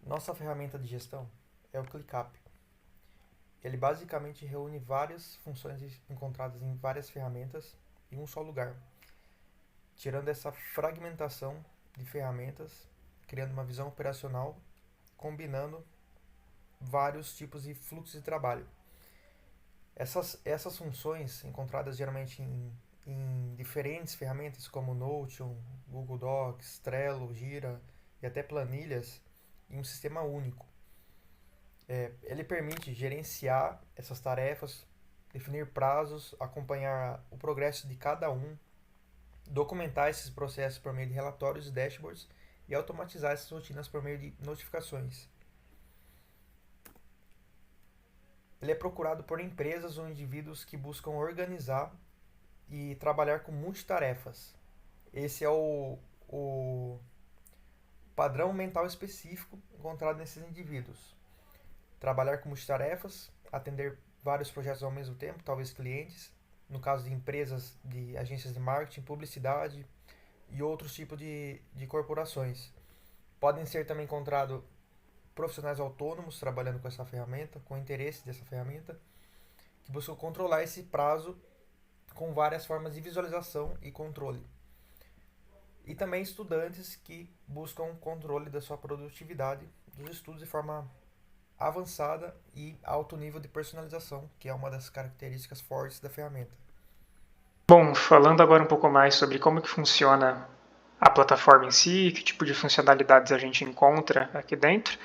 Nossa ferramenta de gestão é o ClickUp. Ele basicamente reúne várias funções encontradas em várias ferramentas em um só lugar, tirando essa fragmentação de ferramentas, criando uma visão operacional, combinando vários tipos de fluxos de trabalho. Essas funções, encontradas geralmente em diferentes ferramentas como Notion, Google Docs, Trello, Gira e até planilhas, em um sistema único. Ele permite gerenciar essas tarefas, definir prazos, acompanhar o progresso de cada um, documentar esses processos por meio de relatórios e dashboards e automatizar essas rotinas por meio de notificações. Ele é procurado por empresas ou indivíduos que buscam organizar e trabalhar com multitarefas. Esse é o padrão mental específico encontrado nesses indivíduos. Trabalhar com multitarefas, atender vários projetos ao mesmo tempo, talvez clientes, no caso de empresas, de agências de marketing, publicidade e outros tipos de corporações. Podem ser também encontrados profissionais autônomos trabalhando com essa ferramenta, com interesse dessa ferramenta, que buscam controlar esse prazo com várias formas de visualização e controle. E também estudantes que buscam controle da sua produtividade dos estudos de forma avançada e alto nível de personalização, que é uma das características fortes da ferramenta. Bom, falando agora um pouco mais sobre como que funciona a plataforma em si, que tipo de funcionalidades a gente encontra aqui dentro.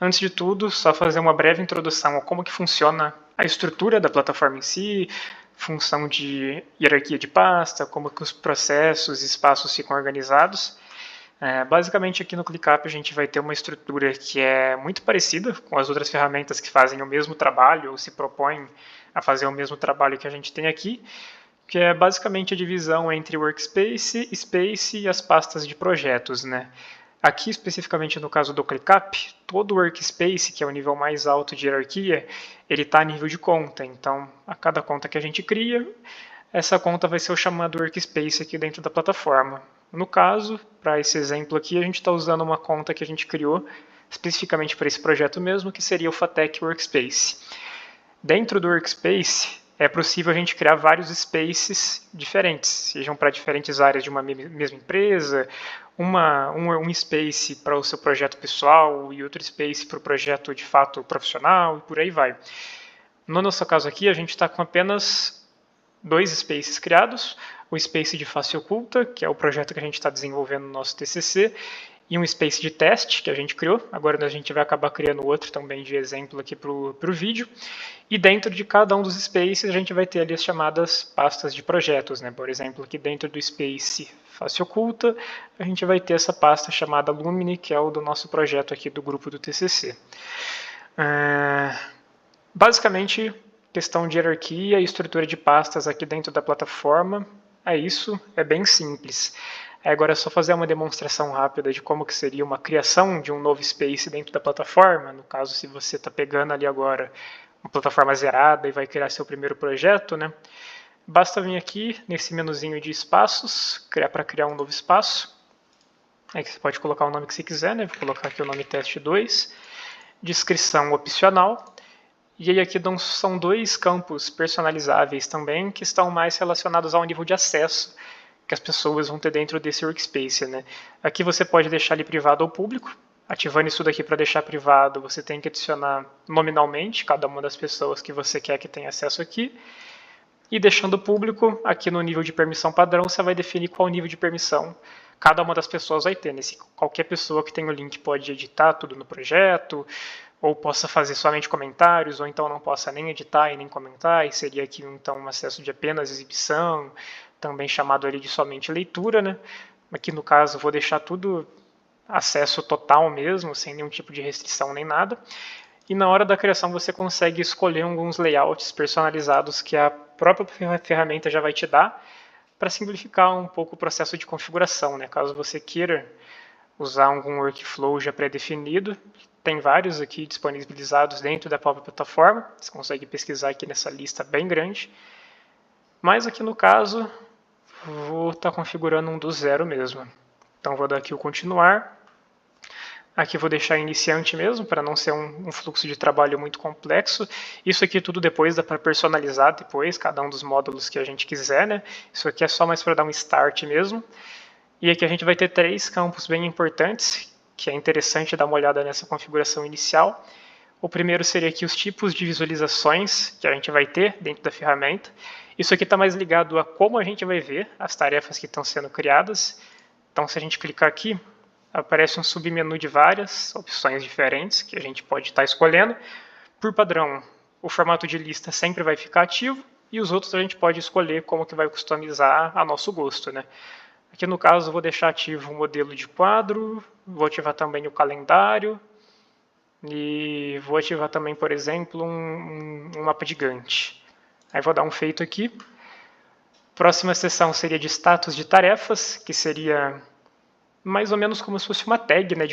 Antes de tudo, só fazer uma breve introdução a como que funciona a estrutura da plataforma em si, função de hierarquia de pasta, como que os processos e espaços ficam organizados. Basicamente aqui no ClickUp a gente vai ter uma estrutura que é muito parecida com as outras ferramentas que fazem o mesmo trabalho ou se propõem a fazer o mesmo trabalho que a gente tem aqui, que é basicamente a divisão entre Workspace, Space e as pastas de projetos, né? Aqui, especificamente no caso do ClickUp, todo Workspace, que é o nível mais alto de hierarquia, ele está a nível de conta. Então, a cada conta que a gente cria, essa conta vai ser o chamado Workspace aqui dentro da plataforma. No caso, para esse exemplo aqui, a gente está usando uma conta que a gente criou especificamente para esse projeto mesmo, que seria o Fatec Workspace. Dentro do Workspace, é possível a gente criar vários spaces diferentes, sejam para diferentes áreas de uma mesma empresa, um space para o seu projeto pessoal e outro space para o projeto de fato profissional e por aí vai. No nosso caso aqui, a gente está com apenas dois spaces criados, o space de face oculta, que é o projeto que a gente está desenvolvendo no nosso TCC, e um space de teste que a gente criou. Agora a gente vai acabar criando outro também de exemplo aqui para o vídeo. E dentro de cada um dos spaces a gente vai ter ali as chamadas pastas de projetos, né? Por exemplo, aqui dentro do space face oculta, a gente vai ter essa pasta chamada Lumine, que é o do nosso projeto aqui do grupo do TCC. Basicamente, questão de hierarquia e estrutura de pastas aqui dentro da plataforma, é isso, é bem simples. Agora é só fazer uma demonstração rápida de como que seria uma criação de um novo space dentro da plataforma. No caso, se você está pegando ali agora uma plataforma zerada e vai criar seu primeiro projeto, né? Basta vir aqui nesse menuzinho de espaços, para criar um novo espaço. Aí você pode colocar o nome que você quiser, né? Vou colocar aqui o nome teste 2. Descrição opcional. E aí aqui são dois campos personalizáveis também, que estão mais relacionados ao nível de acesso que as pessoas vão ter dentro desse workspace, né? Aqui você pode deixar ele privado ou público. Ativando isso daqui para deixar privado, você tem que adicionar nominalmente cada uma das pessoas que você quer que tenha acesso aqui. E deixando público, aqui no nível de permissão padrão, você vai definir qual nível de permissão cada uma das pessoas vai ter. Qualquer pessoa que tem o link pode editar tudo no projeto, ou possa fazer somente comentários, ou então não possa nem editar e nem comentar, e seria aqui então um acesso de apenas exibição, também chamado ali de somente leitura, né? Aqui no caso vou deixar tudo acesso total mesmo, sem nenhum tipo de restrição nem nada. E na hora da criação você consegue escolher alguns layouts personalizados que a própria ferramenta já vai te dar para simplificar um pouco o processo de configuração, né? Caso você queira usar algum workflow já pré-definido, tem vários aqui disponibilizados dentro da própria plataforma, você consegue pesquisar aqui nessa lista bem grande, mas aqui no caso vou estar configurando um do zero mesmo. Então vou dar aqui o continuar. Aqui eu vou deixar iniciante mesmo, para não ser um fluxo de trabalho muito complexo. Isso aqui tudo depois dá para personalizar depois, cada um dos módulos que a gente quiser, né? Isso aqui é só mais para dar um start mesmo. E aqui a gente vai ter 3 campos bem importantes, que é interessante dar uma olhada nessa configuração inicial. O primeiro seria aqui os tipos de visualizações que a gente vai ter dentro da ferramenta. Isso aqui está mais ligado a como a gente vai ver as tarefas que estão sendo criadas. Então, se a gente clicar aqui, aparece um submenu de várias opções diferentes que a gente pode estar escolhendo. Por padrão, o formato de lista sempre vai ficar ativo e os outros a gente pode escolher como que vai customizar a nosso gosto, né? Aqui no caso eu vou deixar ativo o modelo de quadro, vou ativar também o calendário e vou ativar também, por exemplo, um mapa de Gantt. Aí vou dar um feito aqui. Próxima seção seria de status de tarefas, que seria mais ou menos como se fosse uma tag, né,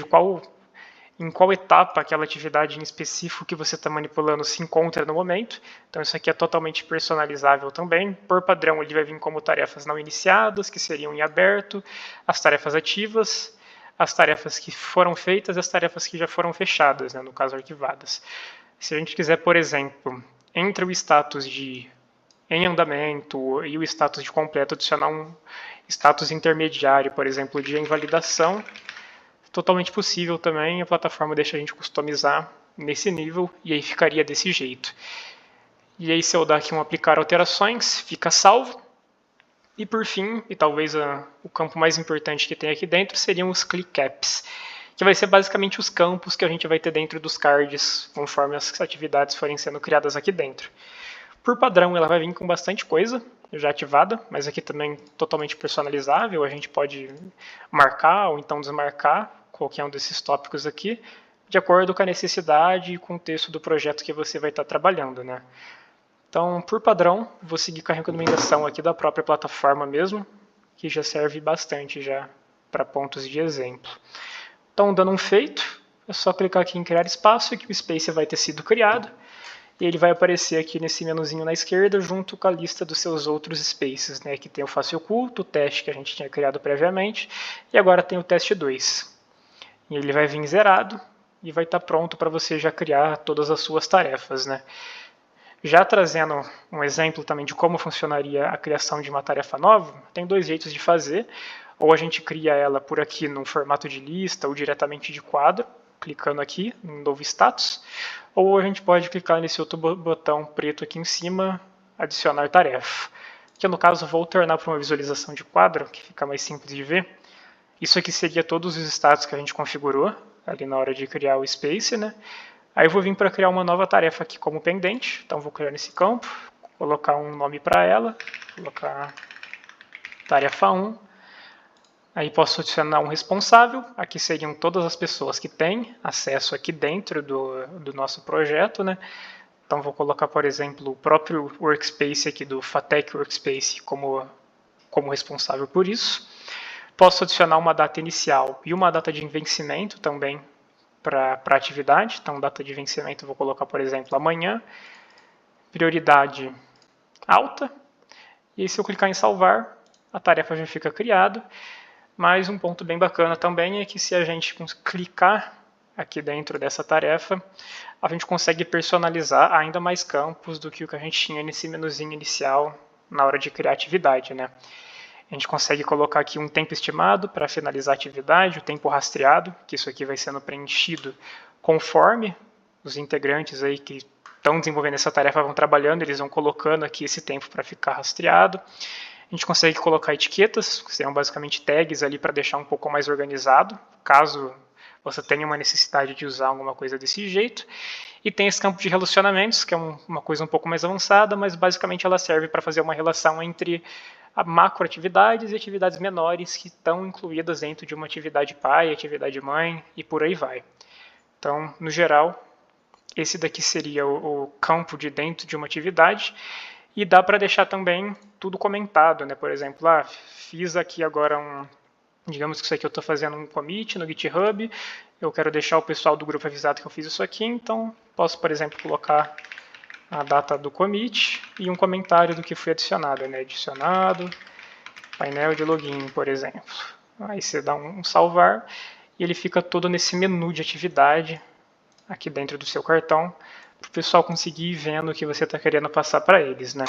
em qual etapa aquela atividade em específico que você está manipulando se encontra no momento. Então isso aqui é totalmente personalizável também. Por padrão ele vai vir como tarefas não iniciadas, que seriam em aberto, as tarefas ativas, as tarefas que foram feitas e as tarefas que já foram fechadas, né, no caso arquivadas. Se a gente quiser, por exemplo, entre o status de em andamento e o status de completo, adicionar um status intermediário, por exemplo, de invalidação, totalmente possível também, a plataforma deixa a gente customizar nesse nível e aí ficaria desse jeito. E aí se eu dar aqui um aplicar alterações, fica salvo. E por fim, e talvez o campo mais importante que tem aqui dentro, seriam os ClickCaps, que vai ser basicamente os campos que a gente vai ter dentro dos cards, conforme as atividades forem sendo criadas aqui dentro. Por padrão, ela vai vir com bastante coisa já ativada, mas aqui também totalmente personalizável. A gente pode marcar ou então desmarcar qualquer um desses tópicos aqui, de acordo com a necessidade e contexto do projeto que você vai estar trabalhando, né? Então, por padrão, vou seguir com a recomendação aqui da própria plataforma mesmo, que já serve bastante já para pontos de exemplo. Então, dando um feito, é só clicar aqui em criar espaço e que o space vai ter sido criado. E ele vai aparecer aqui nesse menuzinho na esquerda, junto com a lista dos seus outros spaces, né? Aqui tem o face oculto, o teste que a gente tinha criado previamente, e agora tem o teste 2. E ele vai vir zerado e vai estar pronto para você já criar todas as suas tarefas, né? Já trazendo um exemplo também de como funcionaria a criação de uma tarefa nova, tem 2 jeitos de fazer. Ou a gente cria ela por aqui no formato de lista ou diretamente de quadro, clicando aqui no novo status, ou a gente pode clicar nesse outro botão preto aqui em cima, adicionar tarefa. Que no caso vou tornar para uma visualização de quadro, que fica mais simples de ver. Isso aqui seria todos os status que a gente configurou ali na hora de criar o space, né? Aí eu vou vir para criar uma nova tarefa aqui como pendente, então vou criar nesse campo, colocar um nome para ela, colocar tarefa 1. Aí posso adicionar um responsável, aqui seriam todas as pessoas que têm acesso aqui dentro do nosso projeto, né? Então vou colocar, por exemplo, o próprio workspace aqui do Fatec Workspace como responsável por isso. Posso adicionar uma data inicial e uma data de vencimento também para a atividade. Então data de vencimento eu vou colocar, por exemplo, amanhã. Prioridade alta. E aí se eu clicar em salvar, a tarefa já fica criada. Mas um ponto bem bacana também é que se a gente clicar aqui dentro dessa tarefa, a gente consegue personalizar ainda mais campos do que o que a gente tinha nesse menuzinho inicial na hora de criar a atividade, né? A gente consegue colocar aqui um tempo estimado para finalizar a atividade, o tempo rastreado, que isso aqui vai sendo preenchido conforme os integrantes aí que estão desenvolvendo essa tarefa vão trabalhando, eles vão colocando aqui esse tempo para ficar rastreado. A gente consegue colocar etiquetas, que serão basicamente tags ali para deixar um pouco mais organizado, caso você tenha uma necessidade de usar alguma coisa desse jeito. E tem esse campo de relacionamentos, que é uma coisa um pouco mais avançada, mas basicamente ela serve para fazer uma relação entre macroatividades e atividades menores que estão incluídas dentro de uma atividade pai, atividade mãe e por aí vai. Então, no geral, esse daqui seria o campo de dentro de uma atividade. E dá para deixar também tudo comentado, né? Por exemplo, fiz aqui agora digamos que isso aqui eu estou fazendo um commit no GitHub, eu quero deixar o pessoal do grupo avisado que eu fiz isso aqui, então posso, por exemplo, colocar a data do commit e um comentário do que foi adicionado, né? Adicionado, painel de login, por exemplo. Aí você dá um salvar e ele fica todo nesse menu de atividade aqui dentro do seu cartão, para o pessoal conseguir ir vendo o que você está querendo passar para eles, né?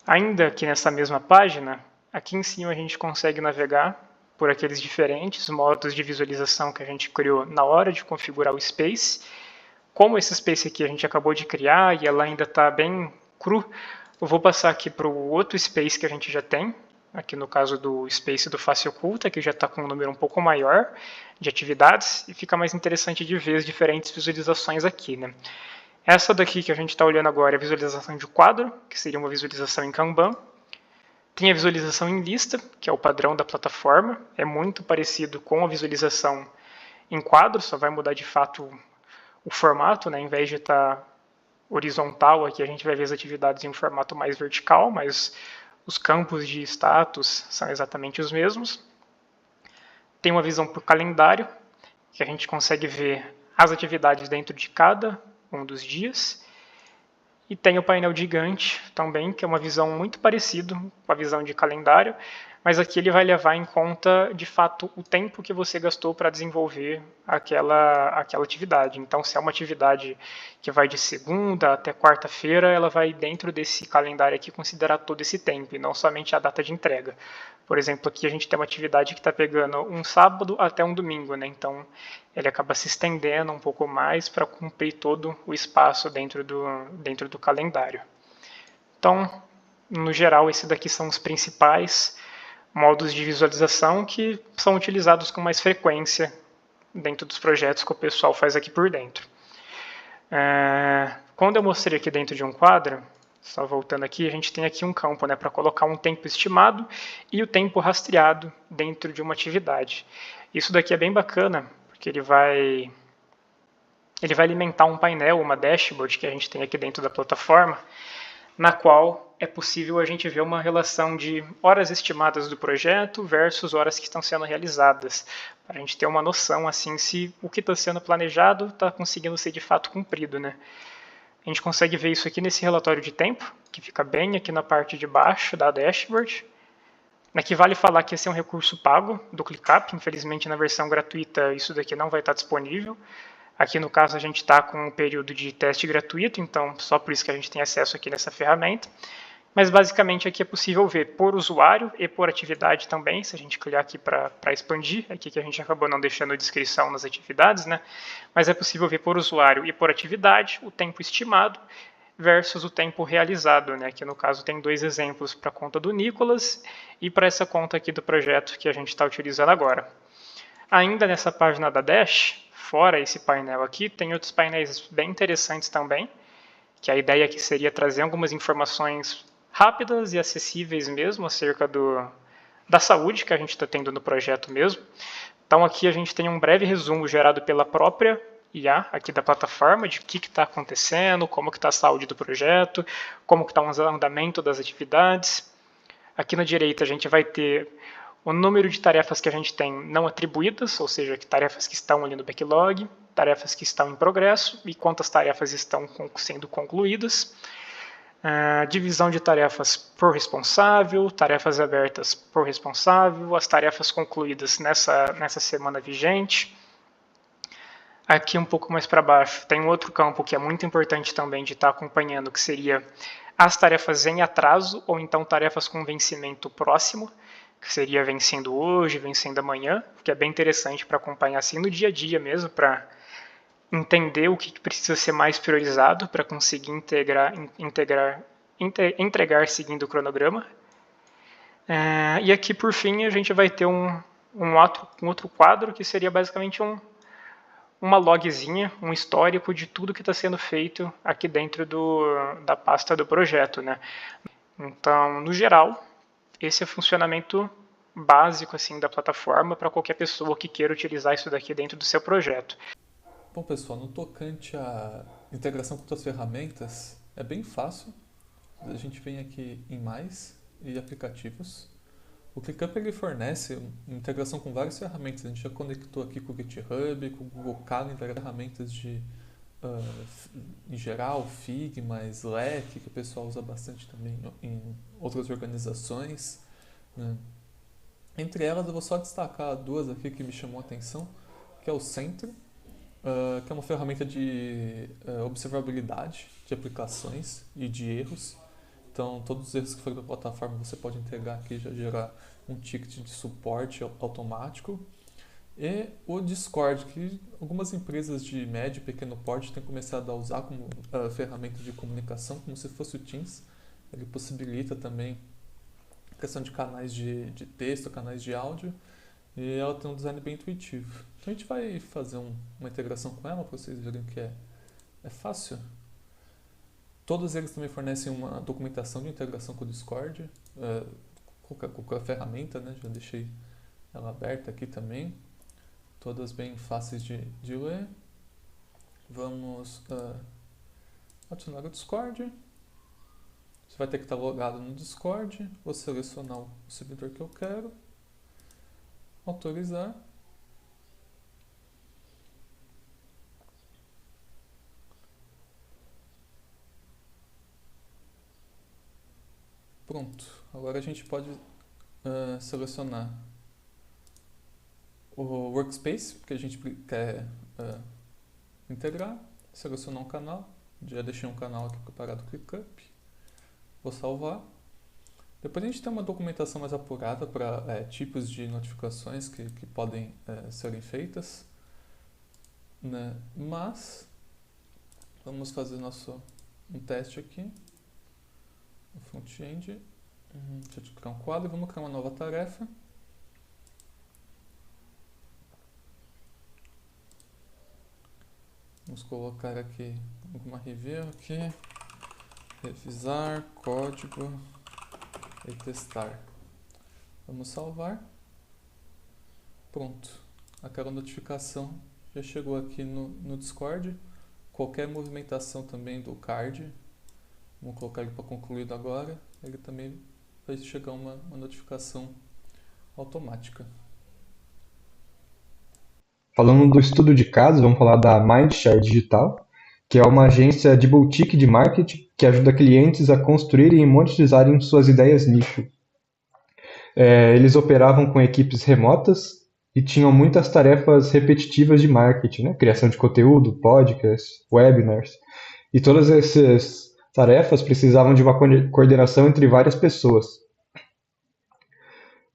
Ainda aqui nessa mesma página, aqui em cima a gente consegue navegar por aqueles diferentes modos de visualização que a gente criou na hora de configurar o Space. Como esse Space aqui a gente acabou de criar e ela ainda está bem cru, eu vou passar aqui para o outro Space que a gente já tem, aqui no caso do Space do Face Oculta, que já está com um número um pouco maior de atividades, e fica mais interessante de ver as diferentes visualizações aqui, né? Essa daqui que a gente está olhando agora é a visualização de quadro, que seria uma visualização em Kanban. Tem a visualização em lista, que é o padrão da plataforma, é muito parecido com a visualização em quadro, só vai mudar de fato o formato, né? Em vez de estar horizontal, aqui a gente vai ver as atividades em um formato mais vertical, mas os campos de status são exatamente os mesmos. Tem uma visão por calendário, que a gente consegue ver as atividades dentro de cada um dos dias. E tem o painel gigante também, que é uma visão muito parecida com a visão de calendário, mas aqui ele vai levar em conta, de fato, o tempo que você gastou para desenvolver aquela atividade. Então, se é uma atividade que vai de segunda até quarta-feira, ela vai, dentro desse calendário aqui, considerar todo esse tempo, e não somente a data de entrega. Por exemplo, aqui a gente tem uma atividade que está pegando um sábado até um domingo, né? Então, ele acaba se estendendo um pouco mais para cumprir todo o espaço dentro do calendário. Então, no geral, esses daqui são os principais modos de visualização que são utilizados com mais frequência dentro dos projetos que o pessoal faz aqui por dentro. Quando eu mostrei aqui dentro de um quadro, só voltando aqui, a gente tem aqui um campo, né, para colocar um tempo estimado e o tempo rastreado dentro de uma atividade. Isso daqui é bem bacana, porque ele vai alimentar um painel, uma dashboard que a gente tem aqui dentro da plataforma, na qual é possível a gente ver uma relação de horas estimadas do projeto versus horas que estão sendo realizadas, para a gente ter uma noção assim se o que está sendo planejado está conseguindo ser de fato cumprido, né? A gente consegue ver isso aqui nesse relatório de tempo, que fica bem aqui na parte de baixo da dashboard. Aqui vale falar que esse é um recurso pago do ClickUp, infelizmente na versão gratuita isso daqui não vai estar disponível. Aqui no caso a gente está com um período de teste gratuito, então só por isso que a gente tem acesso aqui nessa ferramenta. Mas basicamente aqui é possível ver por usuário e por atividade também, se a gente clicar aqui para expandir, aqui que a gente acabou não deixando a descrição nas atividades, né? Mas é possível ver por usuário e por atividade o tempo estimado versus o tempo realizado, né? Aqui no caso tem dois exemplos para a conta do Nicolas e para essa conta aqui do projeto que a gente está utilizando agora. Ainda nessa página da Dash, fora esse painel aqui, tem outros painéis bem interessantes também, que a ideia aqui seria trazer algumas informações rápidas e acessíveis mesmo acerca da saúde que a gente está tendo no projeto mesmo. Então aqui a gente tem um breve resumo gerado pela própria IA aqui da plataforma, de o que está acontecendo, como que está a saúde do projeto, como que está o andamento das atividades. Aqui na direita a gente vai ter o número de tarefas que a gente tem não atribuídas, ou seja, que tarefas que estão ali no backlog, tarefas que estão em progresso e quantas tarefas estão sendo concluídas. Divisão de tarefas por responsável, tarefas abertas por responsável, as tarefas concluídas nessa semana vigente. Aqui um pouco mais para baixo tem um outro campo que é muito importante também de estar acompanhando, que seria as tarefas em atraso ou então tarefas com vencimento próximo, que seria vencendo hoje, vencendo amanhã, que é bem interessante para acompanhar assim no dia a dia mesmo, para entender o que precisa ser mais priorizado para conseguir entregar seguindo o cronograma. E aqui, por fim, a gente vai ter um outro quadro que seria basicamente uma logzinha, um histórico de tudo que está sendo feito aqui dentro da pasta do projeto, né? Então, no geral, esse é o funcionamento básico assim da plataforma para qualquer pessoa que queira utilizar isso daqui dentro do seu projeto. Bom, pessoal, no tocante à integração com outras ferramentas, é bem fácil. A gente vem aqui em mais e aplicativos. O ClickUp ele fornece uma integração com várias ferramentas. A gente já conectou aqui com o GitHub, com o Google Calendar, ferramentas em geral, Figma, Slack, que o pessoal usa bastante também em outras organizações, né? Entre elas, eu vou só destacar duas aqui que me chamou a atenção. que é o Sentry, que é uma ferramenta de observabilidade de aplicações e de erros. Então, todos os erros que forem da plataforma você pode entregar aqui e já gerar um ticket de suporte automático. E o Discord, que algumas empresas de médio e pequeno porte têm começado a usar como ferramenta de comunicação, como se fosse o Teams. Ele possibilita também a questão de canais de texto, canais de áudio, e ela tem um design bem intuitivo. Então a gente vai fazer uma integração com ela para vocês verem que é fácil. Todos eles também fornecem uma documentação de integração com o Discord, com a ferramenta, né? Já deixei ela aberta aqui também. Todas bem fáceis de ler. Vamos adicionar o Discord. Você vai ter que estar logado no Discord. Vou selecionar o servidor que eu quero. Autorizar. Pronto. Agora a gente pode selecionar o Workspace, que a gente quer integrar. Selecionar um canal. Já deixei um canal aqui preparado com o ClickUp. Vou salvar. Depois a gente tem uma documentação mais apurada para tipos de notificações que podem serem feitas, né? Mas vamos fazer um teste aqui no front-end. Deixa eu criar um quadro e vamos criar uma nova tarefa. Vamos colocar aqui alguma review aqui. Revisar código e testar. Vamos salvar. Pronto. Aquela notificação já chegou aqui no Discord. Qualquer movimentação também do card, vamos colocar ele para concluído agora, ele também vai chegar uma notificação automática. Falando do estudo de casos, vamos falar da Mindshare Digital, que é uma agência de boutique de marketing que ajuda clientes a construírem e monetizarem suas ideias nicho. Eles operavam com equipes remotas e tinham muitas tarefas repetitivas de marketing, né? Criação de conteúdo, podcasts, webinars. E todas essas tarefas precisavam de uma coordenação entre várias pessoas.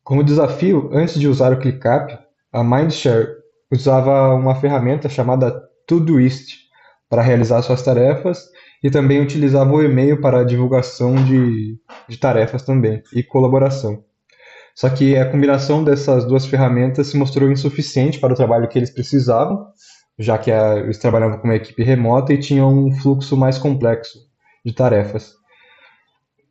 Como desafio, antes de usar o ClickUp, a Mindshare usava uma ferramenta chamada Todoist para realizar suas tarefas e também utilizava o e-mail para a divulgação de tarefas também e colaboração. Só que a combinação dessas duas ferramentas se mostrou insuficiente para o trabalho que eles precisavam, já que eles trabalhavam com uma equipe remota e tinham um fluxo mais complexo de tarefas.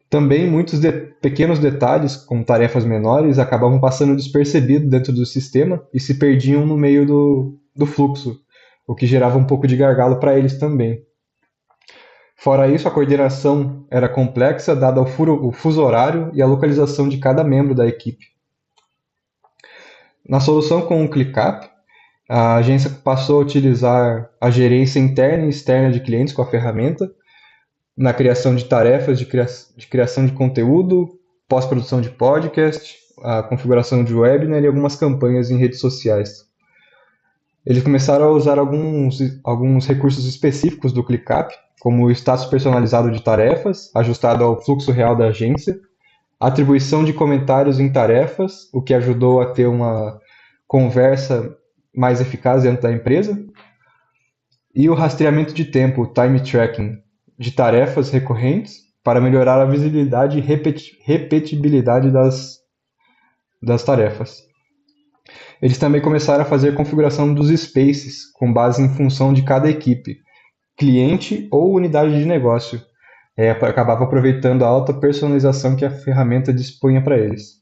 Também muitos pequenos detalhes, como tarefas menores, acabavam passando despercebidos dentro do sistema e se perdiam no meio do fluxo, o que gerava um pouco de gargalo para eles também. Fora isso, a coordenação era complexa, dada o fuso horário e a localização de cada membro da equipe. Na solução com o ClickUp, a agência passou a utilizar a gerência interna e externa de clientes com a ferramenta, na criação de tarefas de criação de conteúdo, pós-produção de podcast, a configuração de webinar e algumas campanhas em redes sociais. Eles começaram a usar alguns recursos específicos do ClickUp, como o status personalizado de tarefas, ajustado ao fluxo real da agência, atribuição de comentários em tarefas, o que ajudou a ter uma conversa mais eficaz dentro da empresa, e o rastreamento de tempo, o time tracking, de tarefas recorrentes para melhorar a visibilidade e repetibilidade das tarefas. Eles também começaram a fazer configuração dos spaces, com base em função de cada equipe, cliente ou unidade de negócio. Acabava aproveitando a alta personalização que a ferramenta dispunha para eles.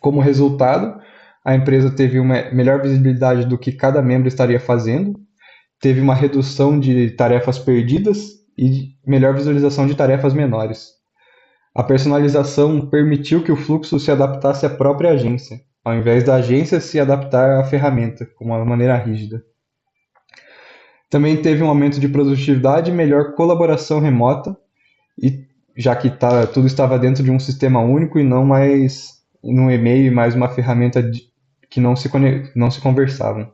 Como resultado, a empresa teve uma melhor visibilidade do que cada membro estaria fazendo, teve uma redução de tarefas perdidas e melhor visualização de tarefas menores. A personalização permitiu que o fluxo se adaptasse à própria agência, ao invés da agência se adaptar à ferramenta, com uma maneira rígida. Também teve um aumento de produtividade e melhor colaboração remota, já que tudo estava dentro de um sistema único e não mais num e-mail e mais uma ferramenta que não se conversavam.